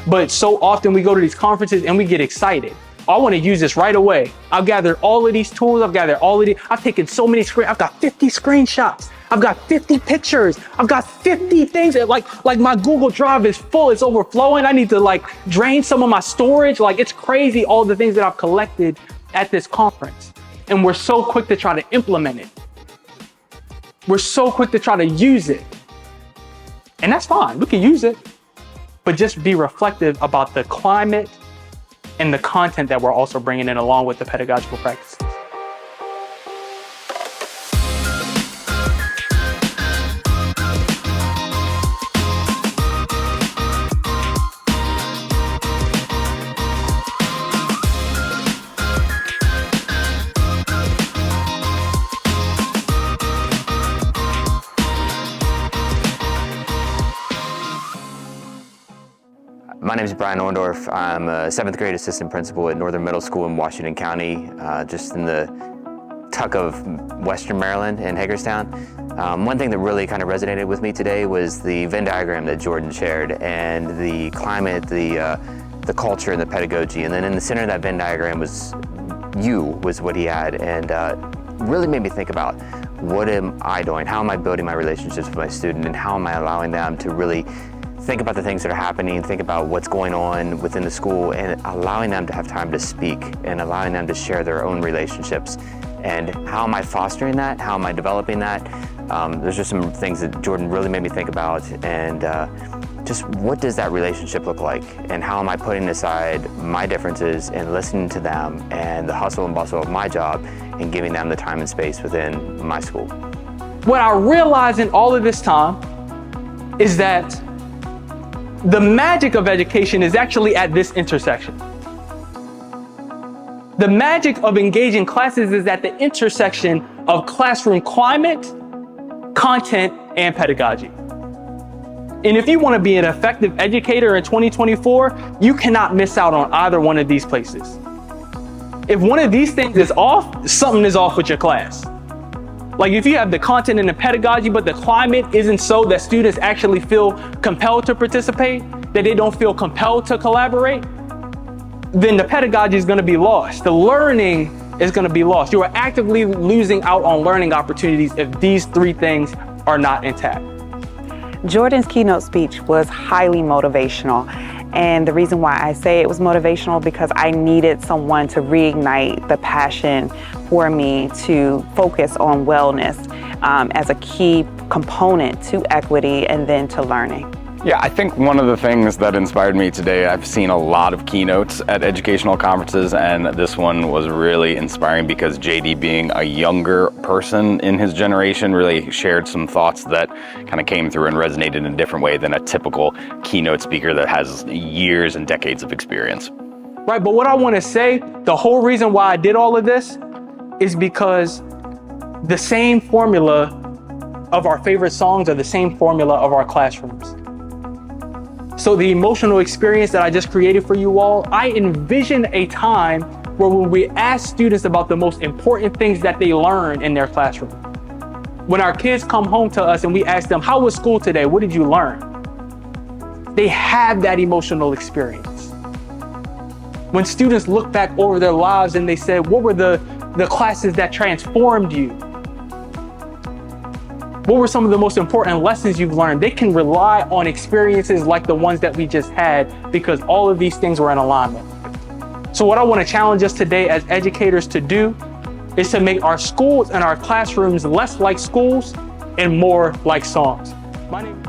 But so often we go to these conferences and we get excited. I want to use this right away. I've gathered all of these tools. I've taken so many I've got 50 screenshots. I've got 50 pictures. I've got 50 things. Like my Google Drive is full. It's overflowing. I need to drain some of my storage. It's crazy all the things that I've collected at this conference. And we're so quick to try to implement it. We're so quick to try to use it. And that's fine. We can use it. But just be reflective about the climate and the content that we're also bringing in along with the pedagogical practices. My name is Brian Orndorff. I'm a 7th grade assistant principal at Northern Middle School in Washington County, just in the tuck of Western Maryland in Hagerstown. One thing that really kind of resonated with me today was the Venn diagram that Jordan shared, and the climate, the culture, and the pedagogy. And then in the center of that Venn diagram was what he had, and really made me think about, what am I doing? How am I building my relationships with my student, and how am I allowing them to really think about the things that are happening, think about what's going on within the school, and allowing them to have time to speak and allowing them to share their own relationships. And how am I fostering that? How am I developing that? There's just some things that Jordan really made me think about, and just what does that relationship look like? And how am I putting aside my differences and listening to them and the hustle and bustle of my job and giving them the time and space within my school? What I realized in all of this time is that the magic of education is actually at this intersection. The magic of engaging classes is at the intersection of classroom climate, content, and pedagogy. And if you want to be an effective educator in 2024, you cannot miss out on either one of these places. If one of these things is off, something is off with your class. If you have the content and the pedagogy, but the climate isn't so that students actually feel compelled to participate, that they don't feel compelled to collaborate, then the pedagogy is going to be lost. The learning is going to be lost. You are actively losing out on learning opportunities if these three things are not intact. Jordan's keynote speech was highly motivational. And the reason why I say it was motivational, because I needed someone to reignite the passion for me to focus on wellness as a key component to equity and then to learning. Yeah, I think one of the things that inspired me today, I've seen a lot of keynotes at educational conferences, and this one was really inspiring because JD, being a younger person in his generation, really shared some thoughts that kind of came through and resonated in a different way than a typical keynote speaker that has years and decades of experience. Right, but what I want to say, the whole reason why I did all of this is because the same formula of our favorite songs are the same formula of our classrooms. So the emotional experience that I just created for you all, I envision a time where when we ask students about the most important things that they learn in their classroom. When our kids come home to us and we ask them, how was school today? What did you learn? They have that emotional experience. When students look back over their lives and they said, what were the classes that transformed you? What were some of the most important lessons you've learned? They can rely on experiences like the ones that we just had because all of these things were in alignment. So what I want to challenge us today as educators to do is to make our schools and our classrooms less like schools and more like songs. My name